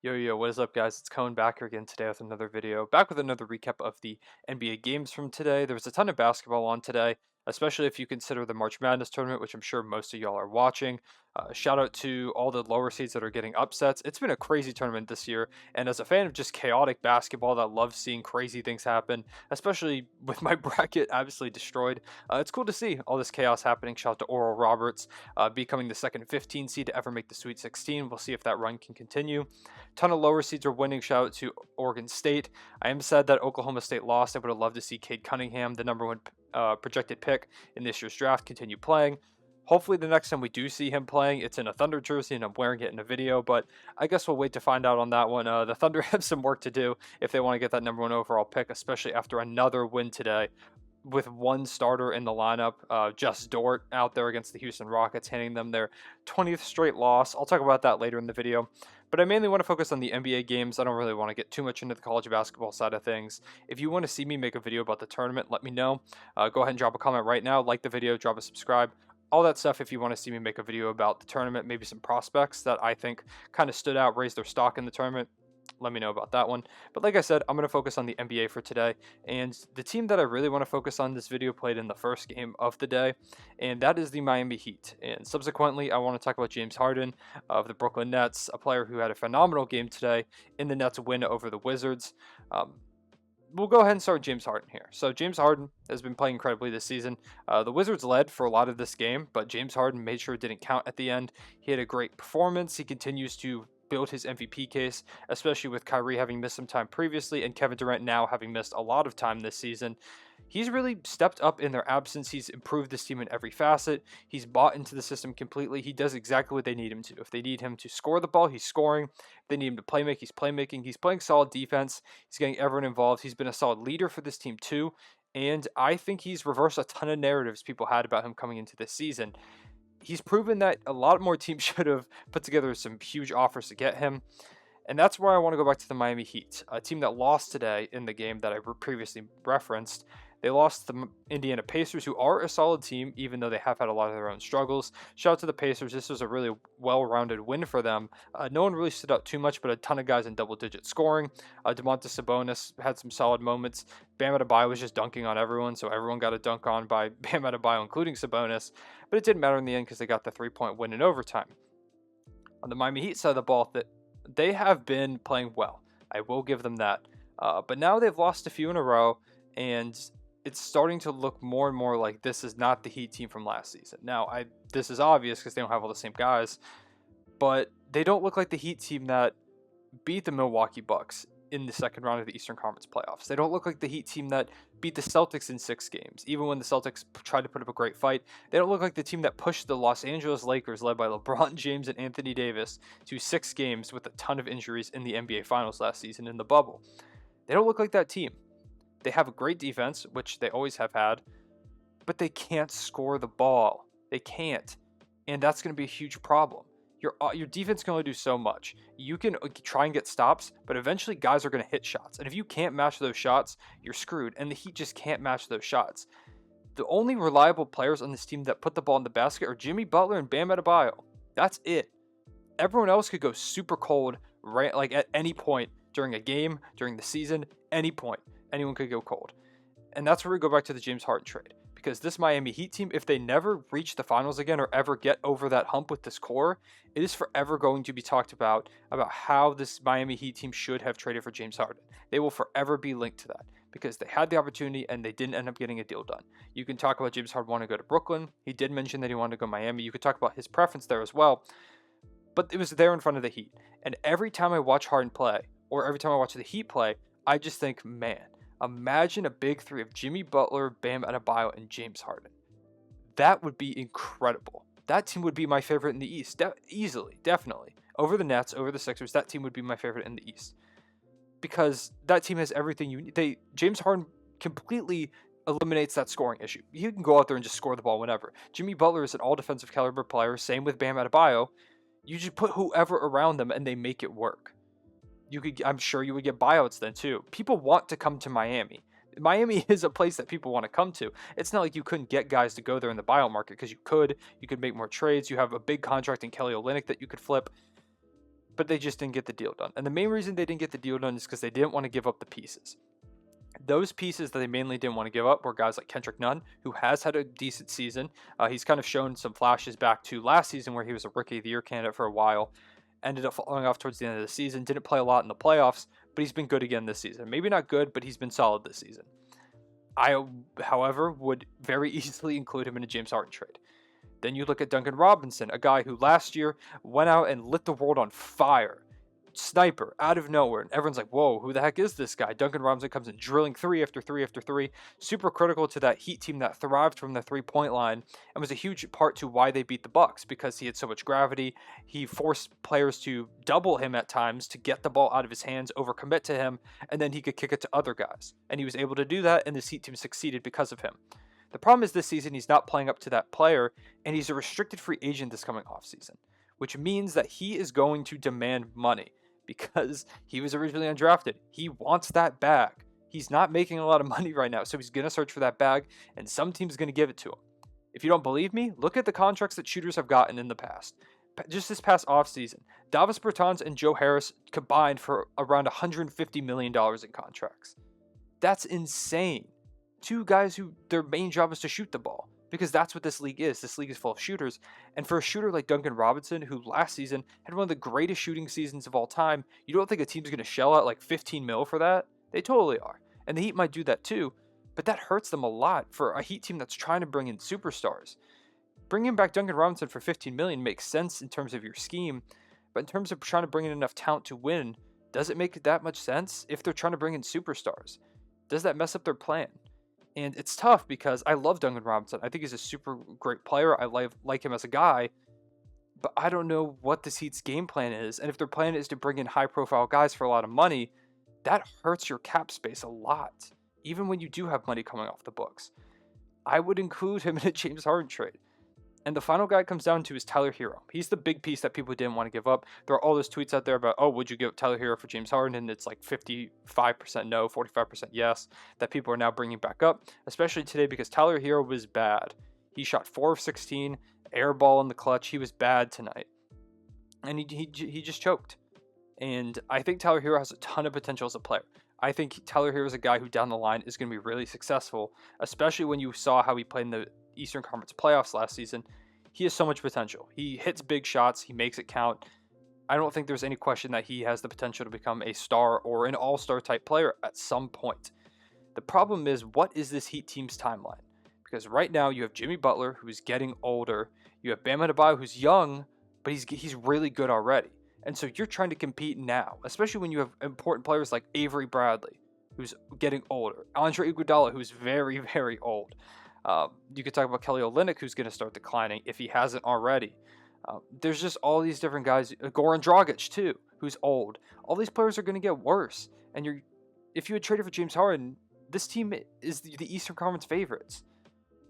Yo, what is up, guys? It's Cohen back here again today with another video. Back with another recap of the NBA games from today. There was a ton of basketball on today, especially if you consider the March Madness tournament, which I'm sure most of y'all are watching. Shout out to all the lower seeds that are getting upsets. It's been a crazy tournament this year, and as a fan of just chaotic basketball that loves seeing crazy things happen, especially with my bracket absolutely destroyed, it's cool to see all this chaos happening. Shout out to Oral Roberts becoming the second 15 seed to ever make the Sweet 16. We'll see if that run can continue. Ton of lower seeds are winning. Shout out to Oregon State. I am sad that Oklahoma State lost. I would have loved to see Cade Cunningham, the number one projected pick in this year's draft, continue playing. Hopefully the next time we do see him playing, it's in a Thunder jersey and I'm wearing it in a video, but I guess we'll wait to find out on that one. The Thunder have some work to do if they want to get that number one overall pick, especially after another win today with one starter in the lineup, Just Dort out there against the Houston Rockets, handing them their 20th straight loss. I'll talk about that later in the video, but I mainly want to focus on the NBA games. I don't really want to get too much into the college basketball side of things. If you want to see me make a video about the tournament, let me know. Go ahead and drop a comment right now, like the video, drop a subscribe, all that stuff if you want to see me make a video about the tournament, maybe some prospects that I think kind of stood out, raised their stock in the tournament. Let me know about that one. But like I said, I'm going to focus on the NBA for today. And the team that I really want to focus on this video played in the first game of the day, and that is the Miami Heat. And subsequently, I want to talk about James Harden of the Brooklyn Nets, a player who had a phenomenal game today in the Nets' win over the Wizards. We'll go ahead and start with James Harden here. So James Harden has been playing incredibly this season. The Wizards led for a lot of this game, but James Harden made sure it didn't count at the end. He had a great performance. He continues to build his MVP case, especially with Kyrie having missed some time previously and Kevin Durant now having missed a lot of time this season. He's really stepped up in their absence. He's improved this team in every facet. He's bought into the system completely. He does exactly what they need him to. If they need him to score the ball, he's scoring. If they need him to play make, he's playmaking. He's playing solid defense. He's getting everyone involved. He's been a solid leader for this team too. And I think he's reversed a ton of narratives people had about him coming into this season. He's proven that a lot more teams should have put together some huge offers to get him. And that's where I want to go back to the Miami Heat, a team that lost today in the game that I previously referenced. They lost the Indiana Pacers, who are a solid team, even though they have had a lot of their own struggles. Shout out to the Pacers. This was a really well-rounded win for them. No one really stood out too much, but a ton of guys in double-digit scoring. Domantas Sabonis had some solid moments. Bam Adebayo was just dunking on everyone, so everyone got a dunk on by Bam Adebayo, including Sabonis. But it didn't matter in the end because they got the three-point win in overtime. On the Miami Heat side of the ball, they have been playing well. I will give them that. But now they've lost a few in a row, and it's starting to look more and more like this is not the Heat team from last season. Now, this is obvious because they don't have all the same guys, but they don't look like the Heat team that beat the Milwaukee Bucks in the second round of the Eastern Conference playoffs. They don't look like the Heat team that beat the Celtics in 6 games, even when the Celtics tried to put up a great fight. They don't look like the team that pushed the Los Angeles Lakers, led by LeBron James and Anthony Davis, to 6 games with a ton of injuries in the NBA Finals last season in the bubble. They don't look like that team. They have a great defense, which they always have had, but they can't score the ball. They can't, and that's going to be a huge problem. Your defense can only do so much. You can try and get stops, but eventually guys are going to hit shots, and if you can't match those shots, you're screwed, and the Heat just can't match those shots. The only reliable players on this team that put the ball in the basket are Jimmy Butler and Bam Adebayo. That's it. Everyone else could go super cold right like at any point during a game, during the season, any point. Anyone could go cold. And that's where we go back to the James Harden trade. Because this Miami Heat team, if they never reach the finals again or ever get over that hump with this core, it is forever going to be talked about how this Miami Heat team should have traded for James Harden. They will forever be linked to that because they had the opportunity and they didn't end up getting a deal done. You can talk about James Harden wanting to go to Brooklyn. He did mention that he wanted to go to Miami. You could talk about his preference there as well. But it was there in front of the Heat. And every time I watch Harden play, or every time I watch the Heat play, I just think, man, imagine a big three of Jimmy Butler, Bam Adebayo, and James Harden. That would be incredible. That team would be my favorite in the East. Easily, definitely. Over the Nets, over the Sixers, that team would be my favorite in the East. Because that team has everything you need. James Harden completely eliminates that scoring issue. You can go out there and just score the ball whenever. Jimmy Butler is an all-defensive caliber player. Same with Bam Adebayo. You just put whoever around them and they make it work. I'm sure you would get buyouts then too. People want to come to Miami. Miami is a place that people want to come to. It's not like you couldn't get guys to go there in the buyout market because you could make more trades. You have a big contract in Kelly Olynyk that you could flip. but they just didn't get the deal done. And the main reason they didn't get the deal done is because they didn't want to give up the pieces. Those pieces that they mainly didn't want to give up were guys like Kendrick Nunn, who has had a decent season. He's kind of shown some flashes back to last season where he was a Rookie of the Year candidate for a while. Ended up falling off towards the end of the season. Didn't play a lot in the playoffs, but he's been good again this season. Maybe not good, but he's been solid this season. I, however, would very easily include him in a James Harden trade. Then you look at Duncan Robinson, a guy who last year went out and lit the world on fire. Sniper out of nowhere, and everyone's like, whoa, who the heck is this guy? Duncan Robinson comes in drilling 3 after 3 after 3, super critical to that Heat team that thrived from the 3-point line, and was a huge part to why they beat the Bucks, because he had so much gravity. He forced players to double him at times to get the ball out of his hands, overcommit to him, and then he could kick it to other guys, and he was able to do that, and this Heat team succeeded because of him. The problem is this season he's not playing up to that player, and he's a restricted free agent this coming offseason, which means that he is going to demand money. Because he was originally undrafted. He wants that bag. He's not making a lot of money right now, so he's going to search for that bag, and some team's going to give it to him. If you don't believe me, look at the contracts that shooters have gotten in the past. Just this past offseason, Davis Bertans and Joe Harris combined for around $150 million in contracts. That's insane. 2 guys who their main job is to shoot the ball. Because that's what this league is. This league is full of shooters. And for a shooter like Duncan Robinson, who last season had one of the greatest shooting seasons of all time, you don't think a team's going to shell out like 15 mil for that? They totally are. And the Heat might do that too, but that hurts them a lot for a Heat team that's trying to bring in superstars. Bringing back Duncan Robinson for $15 million makes sense in terms of your scheme, but in terms of trying to bring in enough talent to win, does it make that much sense if they're trying to bring in superstars? Does that mess up their plan? And it's tough because I love Duncan Robinson. I think he's a super great player. I like him as a guy. But I don't know what this Heat's game plan is. And if their plan is to bring in high-profile guys for a lot of money, that hurts your cap space a lot, even when you do have money coming off the books. I would include him in a James Harden trade. And the final guy it comes down to is Tyler Hero. He's the big piece that people didn't want to give up. There are all those tweets out there about, oh, would you give Tyler Hero for James Harden? And it's like 55% no, 45% yes, that people are now bringing back up, especially today because Tyler Hero was bad. He shot 4 of 16, air ball in the clutch. He was bad tonight. And he just choked. And I think Tyler Hero has a ton of potential as a player. I think Tyler Hero is a guy who down the line is going to be really successful, especially when you saw how he played in the Eastern Conference playoffs last season. He has so much potential. He hits big shots. He makes it count. I don't think there's any question that he has the potential to become a star or an all-star type player at some point. The problem is, what is this Heat team's timeline? Because right now you have Jimmy Butler, who's getting older. You have Bam Adebayo, who's young, but he's really good already. And so you're trying to compete now, especially when you have important players like Avery Bradley, who's getting older. Andre Iguodala, who's very, very old. You could talk about Kelly Olynyk, who's going to start declining if he hasn't already. There's just all these different guys. Goran Dragic, too, who's old. All these players are going to get worse. And if you had traded for James Harden, this team is the Eastern Conference favorites.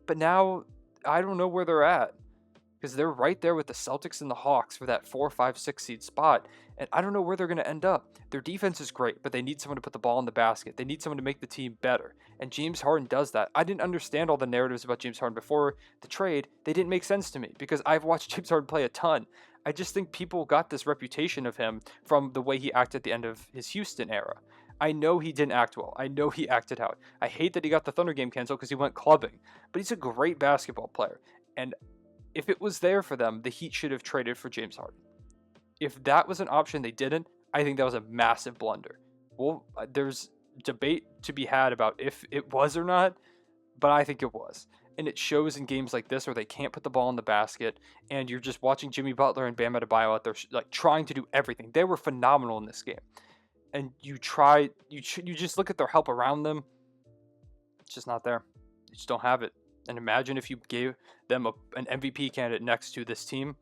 But now, I don't know where they're at. Because they're right there with the Celtics and the Hawks for that 4, 5, 6 seed spot. And I don't know where they're going to end up. Their defense is great, but they need someone to put the ball in the basket. They need someone to make the team better. And James Harden does that. I didn't understand all the narratives about James Harden before the trade. They didn't make sense to me because I've watched James Harden play a ton. I just think people got this reputation of him from the way he acted at the end of his Houston era. I know he didn't act well. I know he acted out. I hate that he got the Thunder game canceled because he went clubbing. But he's a great basketball player. And if it was there for them, the Heat should have traded for James Harden. If that was an option they didn't, I think that was a massive blunder. Well, there's debate to be had about if it was or not, but I think it was. And it shows in games like this where they can't put the ball in the basket, and you're just watching Jimmy Butler and Bam Adebayo out there like trying to do everything. They were phenomenal in this game. And you just look at their help around them, it's just not there. You just don't have it. And imagine if you gave them an MVP candidate next to this team.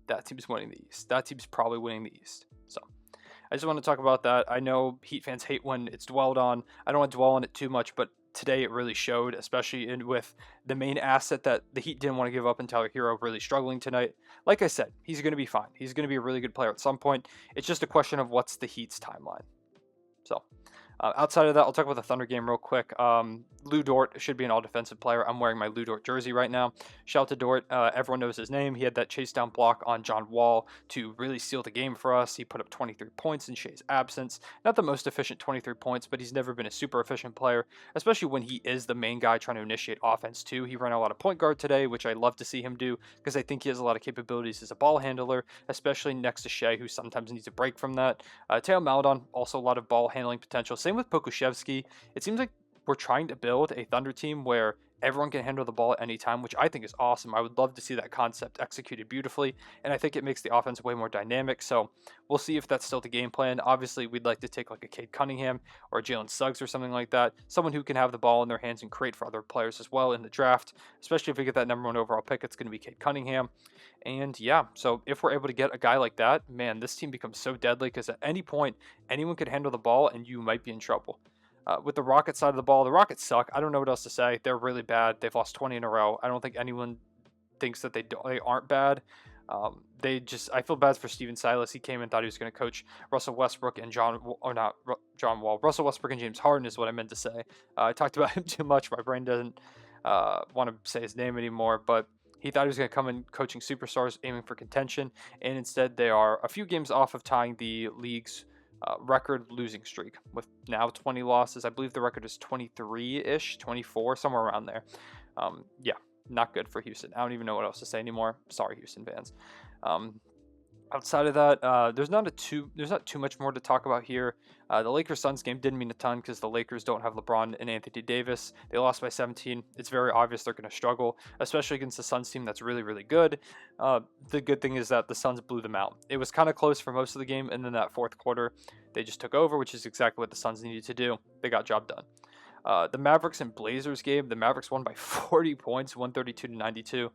That team's winning the East. That team's probably winning the East. So I just want to talk about that. I know Heat fans hate when it's dwelled on. I don't want to dwell on it too much, but today it really showed, especially with the main asset that the Heat didn't want to give up and Tyler Hero really struggling tonight. Like I said, he's going to be fine. He's going to be a really good player at some point. It's just a question of what's the Heat's timeline. So Outside of that, I'll talk about the Thunder game real quick. Lou Dort should be an all-defensive player. I'm wearing my Lou Dort jersey right now. Shout out to Dort. Everyone knows his name. He had that chase down block on John Wall to really seal the game for us. He put up 23 points in Shea's absence. Not the most efficient 23 points, but he's never been a super efficient player, especially when he is the main guy trying to initiate offense too. He ran a lot of point guard today, which I love to see him do because I think he has a lot of capabilities as a ball handler, especially next to Shea, who sometimes needs a break from that. Teo Maledon, also a lot of ball handling potential. Same with Pokuševski. It seems like we're trying to build a Thunder team where everyone can handle the ball at any time, which I think is awesome. I would love to see that concept executed beautifully, and I think it makes the offense way more dynamic. So we'll see if that's still the game plan. Obviously, we'd like to take like a Cade Cunningham or a Jalen Suggs or something like that, someone who can have the ball in their hands and create for other players as well in the draft, especially if we get that number 1 overall pick. It's going to be Cade Cunningham. And yeah, so if we're able to get a guy like that, man, this team becomes so deadly because at any point, anyone could handle the ball and you might be in trouble. With the Rockets side of the ball, the Rockets suck. I don't know what else to say. They're really bad. They've lost 20 in a row. I don't think anyone thinks that they aren't bad. I feel bad for Steven Silas. He came and thought he was going to coach Russell Westbrook and John Wall. Russell Westbrook and James Harden is what I meant to say. I talked about him too much. My brain doesn't want to say his name anymore, but he thought he was going to come in coaching superstars aiming for contention, and instead they are a few games off of tying the league's record losing streak with now 20 losses. I believe the record is 23-ish, 24, somewhere around there. Yeah, not good for Houston. I don't even know what else to say anymore. Sorry, Houston fans. Outside of that, there's not too much more to talk about here. The Lakers-Suns game didn't mean a ton because the Lakers don't have LeBron and Anthony Davis. They lost by 17. It's very obvious they're going to struggle, especially against the Suns team that's really, really good. The good thing is that the Suns blew them out. It was kind of close for most of the game, and then that fourth quarter, they just took over, which is exactly what the Suns needed to do. They got job done. The Mavericks and Blazers game, the Mavericks won by 40 points, 132-92.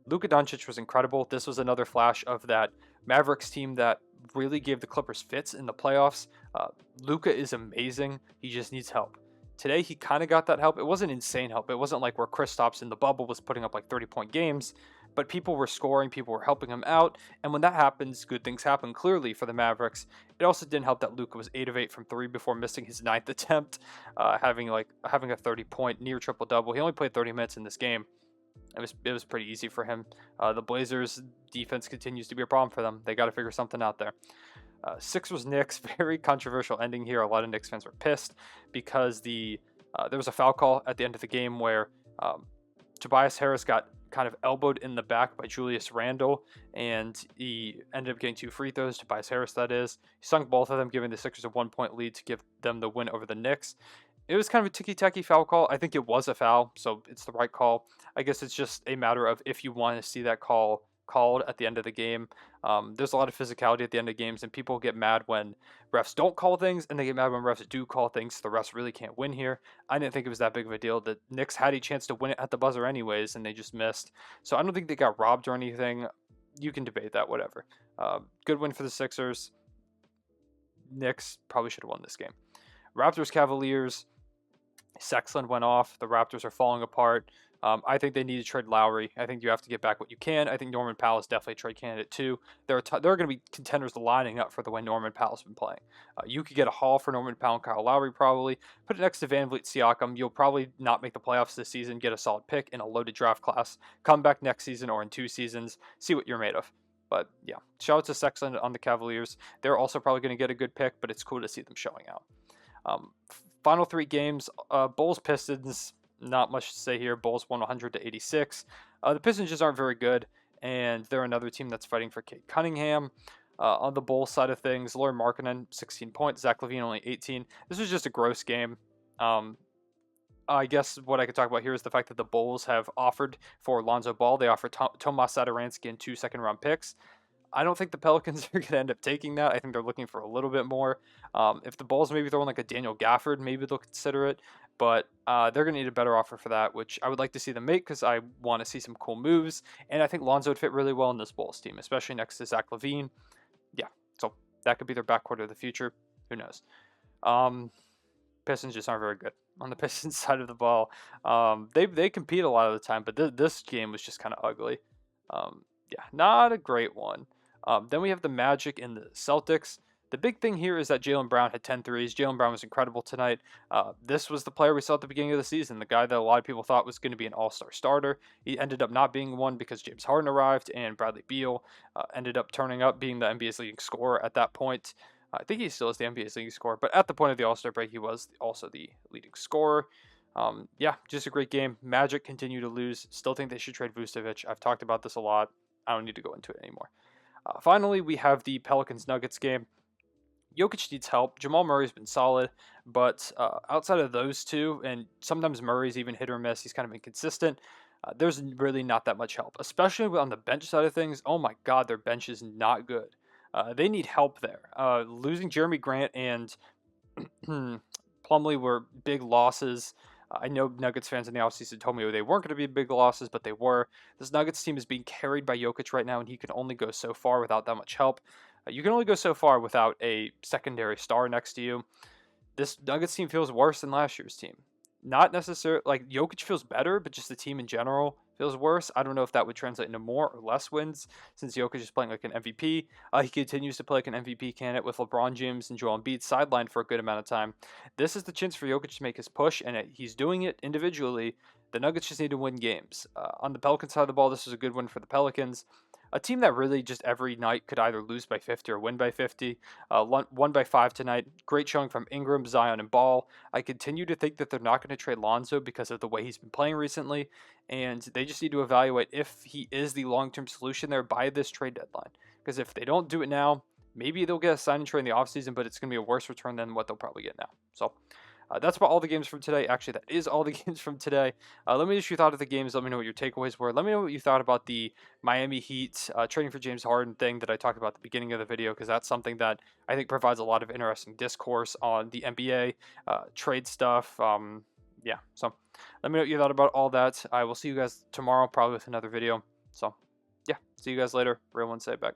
Luka Doncic was incredible. This was another flash of that Mavericks team that really gave the Clippers fits in the playoffs. Luka is amazing. He just needs help. Today, he kind of got that help. It wasn't insane help. It wasn't like where Kristaps in the bubble was putting up like 30-point games, but people were scoring, people were helping him out, and when that happens, good things happen clearly for the Mavericks. It also didn't help that Luka was 8 of 8 from 3 before missing his 9th attempt, having a 30-point near triple-double. He only played 30 minutes in this game. It was pretty easy for him. The Blazers' defense continues to be a problem for them. They got to figure something out there. Sixers Knicks, very controversial ending here. A lot of Knicks fans were pissed because there was a foul call at the end of the game where Tobias Harris got kind of elbowed in the back by Julius Randle, and he ended up getting 2 free throws. Tobias Harris, that is. He sunk both of them, giving the Sixers a 1-point lead to give them the win over the Knicks. It was kind of a ticky-tacky foul call. I think it was a foul, so it's the right call. I guess it's just a matter of if you want to see that call called at the end of the game. There's a lot of physicality at the end of games, and people get mad when refs don't call things, and they get mad when refs do call things. The refs really can't win here. I didn't think it was that big of a deal. The Knicks had a chance to win it at the buzzer anyways, and they just missed. So I don't think they got robbed or anything. You can debate that, whatever. Good win for the Sixers. Knicks probably should have won this game. Raptors Cavaliers. Sexland went off. The Raptors are falling apart. I think they need to trade Lowry. I think you have to get back what you can. I think Norman Powell is definitely a trade candidate too. There are going to be contenders lining up for the way Norman Powell's been playing. You could get a haul for Norman Powell and Kyle Lowry probably. Put it next to Van Vliet Siakam. You'll probably not make the playoffs this season. Get a solid pick in a loaded draft class. Come back next season or in 2 seasons. See what you're made of. But yeah, shout out to Sexland on the Cavaliers. They're also probably going to get a good pick, but it's cool to see them showing out. Final 3 games, Bulls Pistons, not much to say here. Bulls won 100-86. The Pistons just aren't very good, and they're another team that's fighting for Cade Cunningham. On the Bulls side of things, Lauri Markkanen, 16 points. Zach LaVine, only 18. This was just a gross game. I guess what I could talk about here is the fact that the Bulls have offered for Lonzo Ball. They offered Tomas Satoransky and 2 second-round picks. I don't think the Pelicans are going to end up taking that. I think they're looking for a little bit more. If the Bulls maybe throw in like a Daniel Gafford, maybe they'll consider it. But they're going to need a better offer for that, which I would like to see them make because I want to see some cool moves. And I think Lonzo would fit really well in this Bulls team, especially next to Zach LaVine. Yeah, so that could be their backcourt of the future. Who knows? Pistons just aren't very good on the Pistons side of the ball. They compete a lot of the time, but this game was just kind of ugly. Yeah, not a great one. Then we have the Magic and the Celtics. The big thing here is that Jaylen Brown had 10 threes. Jaylen Brown was incredible tonight. This was the player we saw at the beginning of the season, the guy that a lot of people thought was going to be an all-star starter. He ended up not being one because James Harden arrived, and Bradley Beal ended up turning up being the NBA's leading scorer at that point. I think he still is the NBA's leading scorer, but at the point of the All-Star break, he was also the leading scorer. Yeah, just a great game. Magic continue to lose. Still think they should trade Vucevic. I've talked about this a lot. I don't need to go into it anymore. Finally, we have the Pelicans-Nuggets game. Jokic needs help. Jamal Murray's been solid, but outside of those two, and sometimes Murray's even hit or miss, he's kind of inconsistent. There's really not that much help, especially on the bench side of things. Oh my God, their bench is not good. They need help there. Losing Jeremy Grant and Plumlee were big losses. I know Nuggets fans in the offseason told me they weren't going to be big losses, but they were. This Nuggets team is being carried by Jokic right now, and he can only go so far without that much help. You can only go so far without a secondary star next to you. This Nuggets team feels worse than last year's team. Not necessarily like Jokic feels better, but just the team in general feels worse. I don't know if that would translate into more or less wins since Jokic is playing like an MVP. He continues to play like an MVP candidate with LeBron James and Joel Embiid sidelined for a good amount of time. This is the chance for Jokic to make his push, and he's doing it individually. The Nuggets just need to win games. On the Pelicans side of the ball, this was a good win for the Pelicans. A team that really just every night could either lose by 50 or win by 50. Won by 5 tonight. Great showing from Ingram, Zion, and Ball. I continue to think that they're not going to trade Lonzo because of the way he's been playing recently, and they just need to evaluate if he is the long-term solution there by this trade deadline. Because if they don't do it now, maybe they'll get a sign and trade in the offseason, but it's going to be a worse return than what they'll probably get now. So that's about all the games from today. Actually, that is all the games from today. Let me know what you thought of the games. Let me know what your takeaways were. Let me know what you thought about the Miami Heat trading for James Harden thing that I talked about at the beginning of the video, because that's something that I think provides a lot of interesting discourse on the NBA, trade stuff. Yeah, so let me know what you thought about all that. I will see you guys tomorrow, probably with another video. So, yeah, see you guys later. Real one say back.